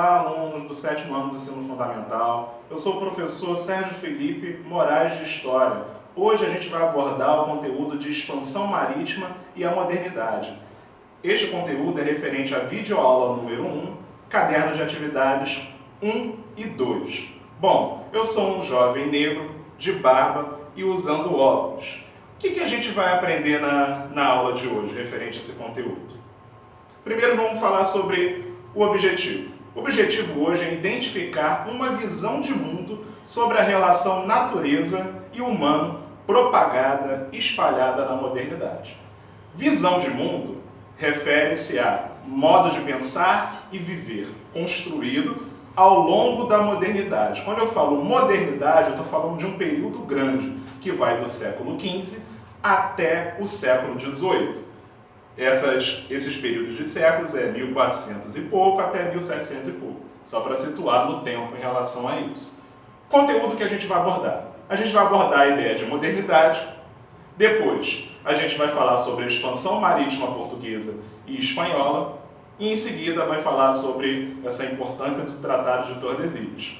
Olá, alunos do 7º ano do ensino fundamental. Eu sou o professor Sérgio Felipe Moraes de História. Hoje a gente vai abordar o conteúdo de expansão marítima e a modernidade. Este conteúdo é referente à videoaula número 1, caderno de atividades 1 e 2. Bom, eu sou um jovem negro, de barba e usando óculos. O que a gente vai aprender na aula de hoje, referente a esse conteúdo? Primeiro vamos falar sobre o objetivo. O objetivo hoje é identificar uma visão de mundo sobre a relação natureza e humano propagada e espalhada na modernidade. Visão de mundo refere-se a modo de pensar e viver construído ao longo da modernidade. Quando eu falo modernidade, eu estou falando de um período grande, que vai do século XV até o século XVIII. Esses períodos de séculos é 1400 e pouco até 1700 e pouco, só para situar no tempo em relação a isso. Conteúdo que a gente vai abordar. A gente vai abordar a ideia de modernidade, depois a gente vai falar sobre a expansão marítima portuguesa e espanhola, e em seguida vai falar sobre essa importância do Tratado de Tordesilhas.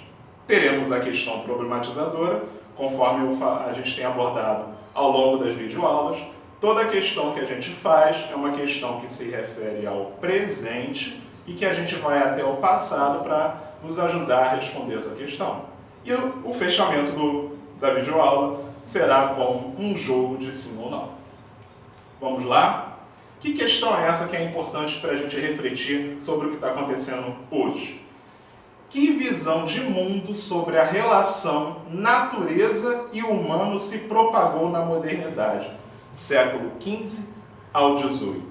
Teremos a questão problematizadora, conforme a gente tem abordado ao longo das videoaulas. Toda a questão que a gente faz é uma questão que se refere ao presente e que a gente vai até o passado para nos ajudar a responder essa questão. E o fechamento da videoaula será com um jogo de sim ou não. Vamos lá? Que questão é essa que é importante para a gente refletir sobre o que está acontecendo hoje? Que visão de mundo sobre a relação natureza e humano se propagou na modernidade? Século XV ao XVIII.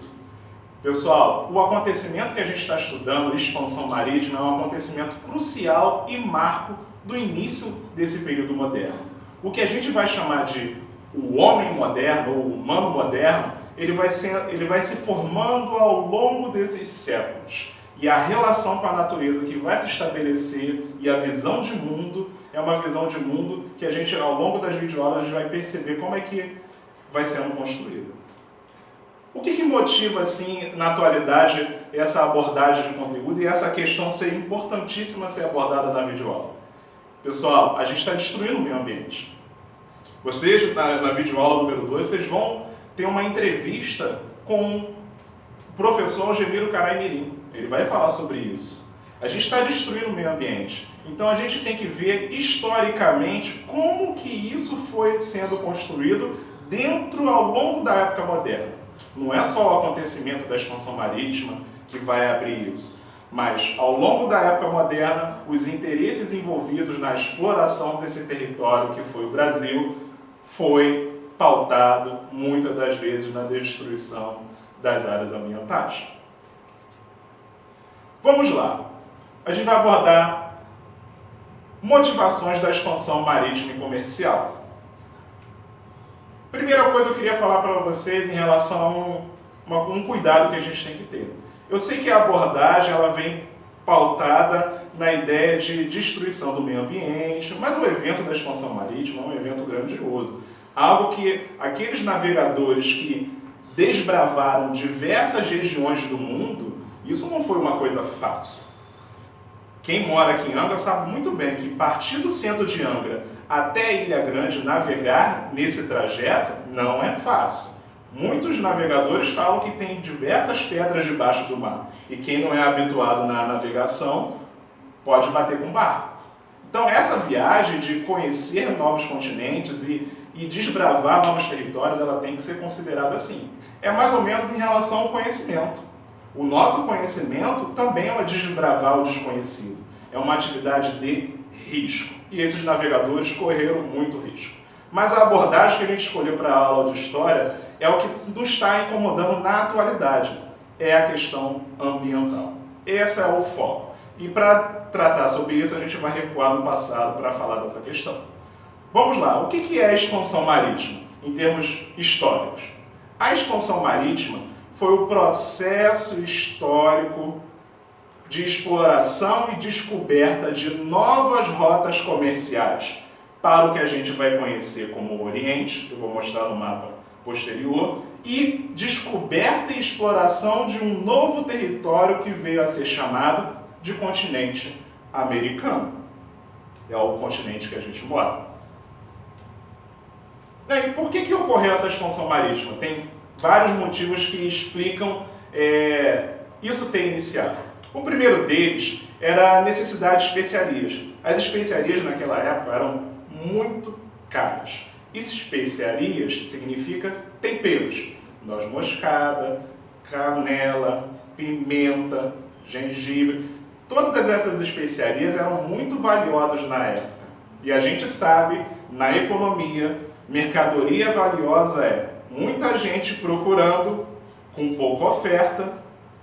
Pessoal, o acontecimento que a gente está estudando, expansão marítima, é um acontecimento crucial e marco do início desse período moderno. O que a gente vai chamar de o homem moderno, ou o humano moderno, ele vai se formando ao longo desses séculos. E a relação com a natureza que vai se estabelecer e a visão de mundo é uma visão de mundo que a gente, ao longo das videoaulas, vai perceber como é que vai sendo construída. O que motiva, assim, na atualidade, essa abordagem de conteúdo e essa questão ser importantíssima ser abordada na videoaula? Pessoal, a gente está destruindo o meio ambiente. Vocês, na videoaula número 2, vocês vão ter uma entrevista com o professor Algemiro Caraimirim. Ele vai falar sobre isso. A gente está destruindo o meio ambiente. Então a gente tem que ver historicamente como que isso foi sendo construído ao longo da época moderna. Não é só o acontecimento da expansão marítima que vai abrir isso, mas ao longo da época moderna, os interesses envolvidos na exploração desse território que foi o Brasil foi pautado muitas das vezes na destruição das áreas ambientais. Vamos lá. A gente vai abordar motivações da expansão marítima e comercial. Primeira coisa que eu queria falar para vocês em relação a um cuidado que a gente tem que ter. Eu sei que a abordagem ela vem pautada na ideia de destruição do meio ambiente, mas o evento da expansão marítima é um evento grandioso. Algo que aqueles navegadores que desbravaram diversas regiões do mundo, isso não foi uma coisa fácil. Quem mora aqui em Angra sabe muito bem que partir do centro de Angra até Ilha Grande, navegar nesse trajeto não é fácil. Muitos navegadores falam que tem diversas pedras debaixo do mar. E quem não é habituado na navegação pode bater com barco. Então essa viagem de conhecer novos continentes e desbravar novos territórios, ela tem que ser considerada assim. É mais ou menos em relação ao conhecimento. O nosso conhecimento também é desbravar o desconhecido. É uma atividade de risco. E esses navegadores correram muito risco. Mas a abordagem que a gente escolheu para a aula de História é o que nos está incomodando na atualidade. É a questão ambiental. Esse é o foco. E para tratar sobre isso, a gente vai recuar no passado para falar dessa questão. Vamos lá. O que é a expansão marítima, em termos históricos? A expansão marítima foi o processo histórico de exploração e descoberta de novas rotas comerciais para o que a gente vai conhecer como o Oriente, eu vou mostrar no mapa posterior, e descoberta e exploração de um novo território que veio a ser chamado de continente americano. É o continente que a gente mora. E por que ocorreu essa expansão marítima? Tem vários motivos que explicam isso ter iniciado. O primeiro deles era a necessidade de especiarias. As especiarias naquela época eram muito caras. E especiarias significa temperos. Noz moscada, canela, pimenta, gengibre. Todas essas especiarias eram muito valiosas na época. E a gente sabe, na economia, mercadoria valiosa é muita gente procurando, com pouca oferta,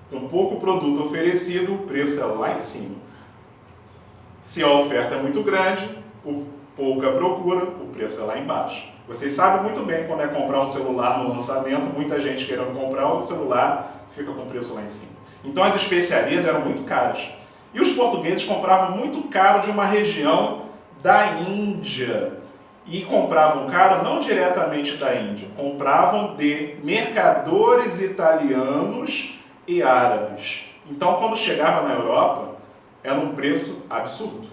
com pouco produto oferecido, o preço é lá em cima. Se a oferta é muito grande, pouca procura, o preço é lá embaixo. Vocês sabem muito bem quando é comprar um celular no lançamento, muita gente querendo comprar o celular, fica com o preço lá em cima. Então as especiarias eram muito caras. E os portugueses compravam muito caro de uma região da Índia. E compravam caro não diretamente da Índia, compravam de mercadores italianos e árabes. Então, quando chegava na Europa, era um preço absurdo.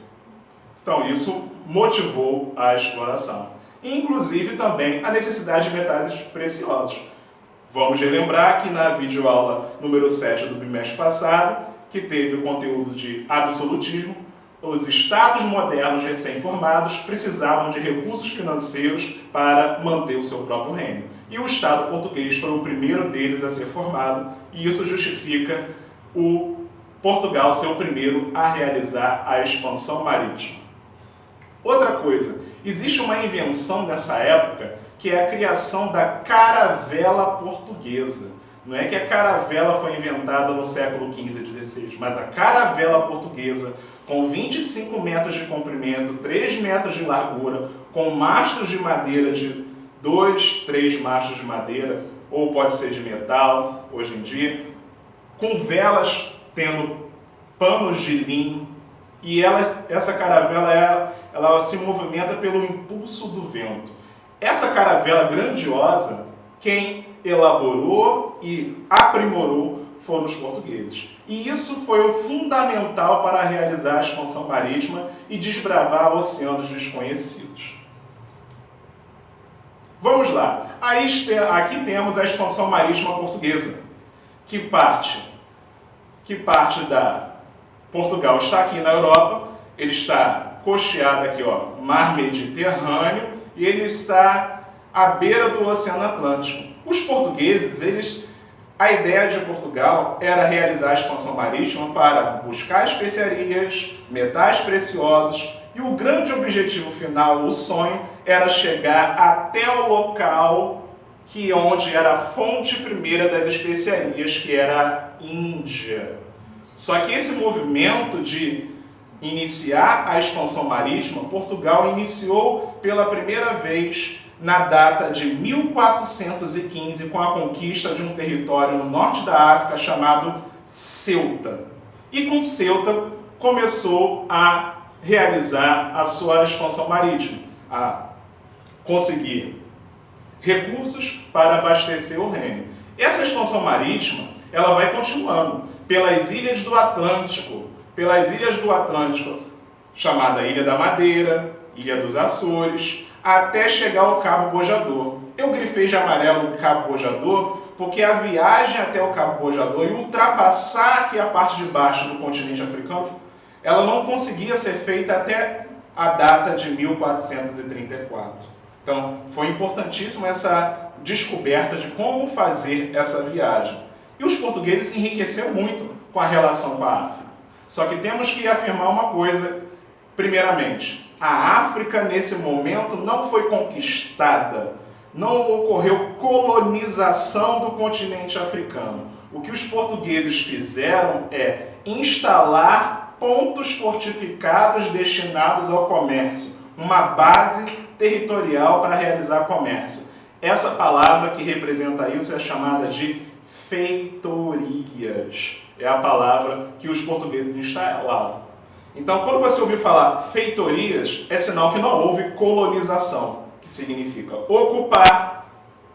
Então, isso motivou a exploração. Inclusive, também, a necessidade de metais preciosos. Vamos relembrar que na videoaula número 7 do bimestre passado, que teve o conteúdo de absolutismo, os estados modernos recém-formados precisavam de recursos financeiros para manter o seu próprio reino. E o Estado português foi o primeiro deles a ser formado, e isso justifica o Portugal ser o primeiro a realizar a expansão marítima. Outra coisa, existe uma invenção nessa época que é a criação da caravela portuguesa. Não é que a caravela foi inventada no século XV e XVI, mas a caravela portuguesa, com 25 metros de comprimento, 3 metros de largura, com mastros de madeira de 2, 3 mastros de madeira, ou pode ser de metal, hoje em dia, com velas tendo panos de linho, e essa caravela ela se movimenta pelo impulso do vento. Essa caravela grandiosa, quem elaborou e aprimorou foram os portugueses. E isso foi o fundamental para realizar a expansão marítima e desbravar oceanos desconhecidos. Vamos lá. Aqui temos a expansão marítima portuguesa, que parte da Portugal está aqui na Europa, ele está costeado aqui, ó, Mar Mediterrâneo, e ele está à beira do Oceano Atlântico. Os portugueses, a ideia de Portugal era realizar a expansão marítima para buscar especiarias, metais preciosos, e o grande objetivo final, o sonho, era chegar até o local onde era a fonte primeira das especiarias, que era a Índia. Só que esse movimento de iniciar a expansão marítima, Portugal iniciou pela primeira vez na data de 1415, com a conquista de um território no norte da África chamado Ceuta. E com Ceuta começou a realizar a sua expansão marítima, a conseguir recursos para abastecer o reino. Essa expansão marítima, ela vai continuando pelas ilhas do Atlântico, chamada Ilha da Madeira, Ilha dos Açores, até chegar ao Cabo Bojador. Eu grifei de amarelo o Cabo Bojador porque a viagem até o Cabo Bojador e ultrapassar aqui a parte de baixo do continente africano, ela não conseguia ser feita até a data de 1434. Então, foi importantíssima essa descoberta de como fazer essa viagem. E os portugueses se enriqueceram muito com a relação com a África. Só que temos que afirmar uma coisa, primeiramente. A África, nesse momento, não foi conquistada. Não ocorreu colonização do continente africano. O que os portugueses fizeram é instalar pontos fortificados destinados ao comércio. Uma base territorial para realizar comércio. Essa palavra que representa isso é chamada de feitorias. É a palavra que os portugueses instalaram. Então, quando você ouvir falar feitorias, é sinal que não houve colonização, que significa ocupar,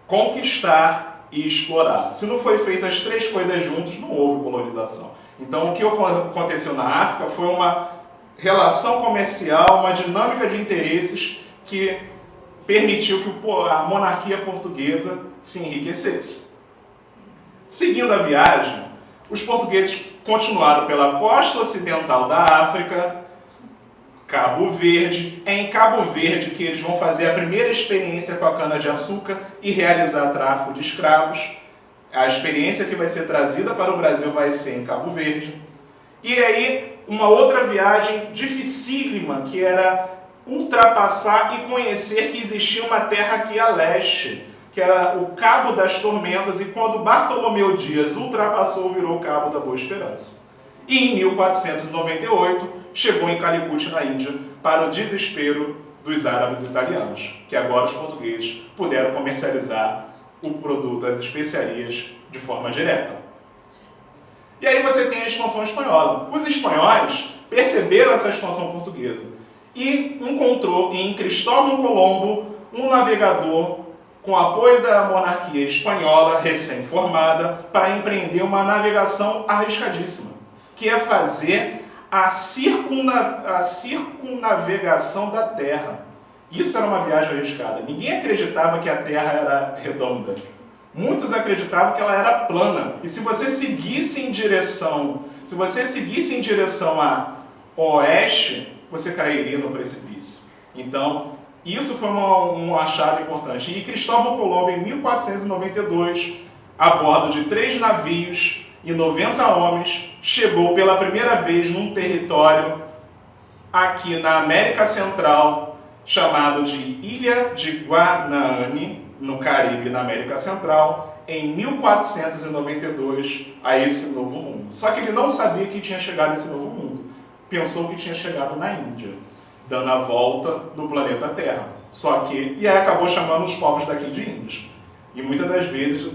conquistar e explorar. Se não foi feito as três coisas juntas, não houve colonização. Então, o que aconteceu na África foi uma relação comercial, uma dinâmica de interesses que permitiu que a monarquia portuguesa se enriquecesse. Seguindo a viagem, os portugueses continuaram pela costa ocidental da África, Cabo Verde. É em Cabo Verde que eles vão fazer a primeira experiência com a cana-de-açúcar e realizar tráfico de escravos. A experiência que vai ser trazida para o Brasil vai ser em Cabo Verde. E aí, uma outra viagem dificílima, que era ultrapassar e conhecer que existia uma terra aqui a leste, que era o Cabo das Tormentas, e quando Bartolomeu Dias ultrapassou, virou o Cabo da Boa Esperança. E em 1498, chegou em Calicut, na Índia, para o desespero dos árabes italianos, que agora os portugueses puderam comercializar o produto, as especiarias, de forma direta. E aí você tem a expansão espanhola. Os espanhóis perceberam essa expansão portuguesa e encontrou em Cristóvão Colombo um navegador com apoio da monarquia espanhola recém-formada para empreender uma navegação arriscadíssima, que é fazer a circunnavegação da Terra. Isso era uma viagem arriscada. Ninguém acreditava que a Terra era redonda. Muitos acreditavam que ela era plana. E se você seguisse em direção a oeste, você cairia no precipício. Então, isso foi um achado importante. E Cristóvão Colombo, em 1492, a bordo de 3 navios e 90 homens, chegou pela primeira vez num território aqui na América Central, chamado de Ilha de Guanahani, no Caribe, na América Central, em 1492, a esse novo mundo. Só que ele não sabia que tinha chegado a esse novo mundo. Pensou que tinha chegado na Índia, dando a volta no planeta Terra. E aí acabou chamando os povos daqui de índios. E muitas das vezes,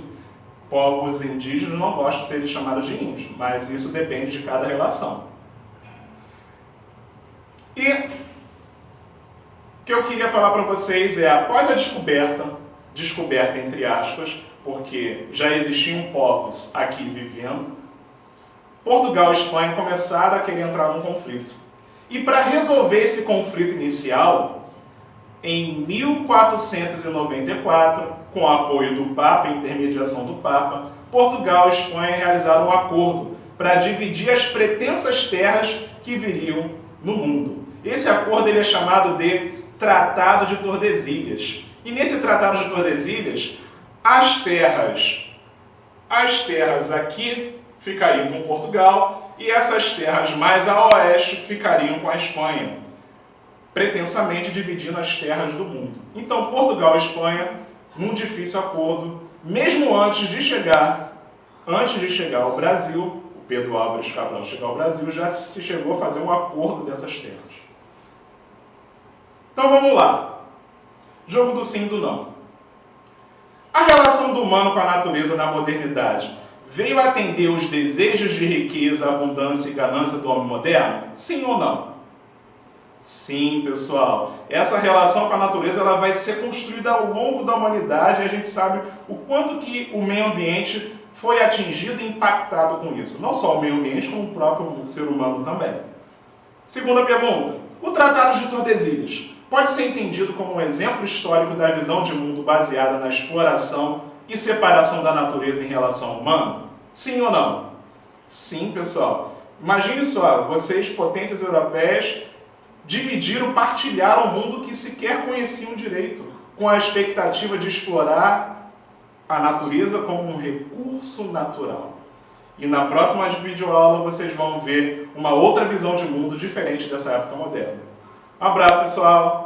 povos indígenas não gostam de serem chamados de índios, mas isso depende de cada relação. E o que eu queria falar para vocês é, após a descoberta entre aspas, porque já existiam povos aqui vivendo, Portugal e Espanha começaram a querer entrar num conflito. E para resolver esse conflito inicial, em 1494, com o apoio do Papa e intermediação do Papa, Portugal e Espanha realizaram um acordo para dividir as pretensas terras que viriam no mundo. Esse acordo ele é chamado de Tratado de Tordesilhas. E nesse Tratado de Tordesilhas, as terras aqui ficariam com Portugal e essas terras mais a oeste ficariam com a Espanha, pretensamente dividindo as terras do mundo. Então, Portugal e Espanha, num difícil acordo, mesmo antes de chegar ao Brasil, o Pedro Álvares Cabral chegar ao Brasil, já se chegou a fazer um acordo dessas terras. Então vamos lá. Jogo do sim e do não. A relação do humano com a natureza na modernidade veio atender os desejos de riqueza, abundância e ganância do homem moderno? Sim ou não? Sim, pessoal. Essa relação com a natureza ela vai ser construída ao longo da humanidade e a gente sabe o quanto que o meio ambiente foi atingido e impactado com isso. Não só o meio ambiente, como o próprio ser humano também. Segunda pergunta. O Tratado de Tordesilhas pode ser entendido como um exemplo histórico da visão de mundo baseada na exploração e separação da natureza em relação ao humano? Sim ou não? Sim, pessoal. Imagine só, vocês, potências europeias, partilharam um mundo que sequer conheciam direito, com a expectativa de explorar a natureza como um recurso natural. E na próxima videoaula vocês vão ver uma outra visão de mundo diferente dessa época moderna. Um abraço, pessoal!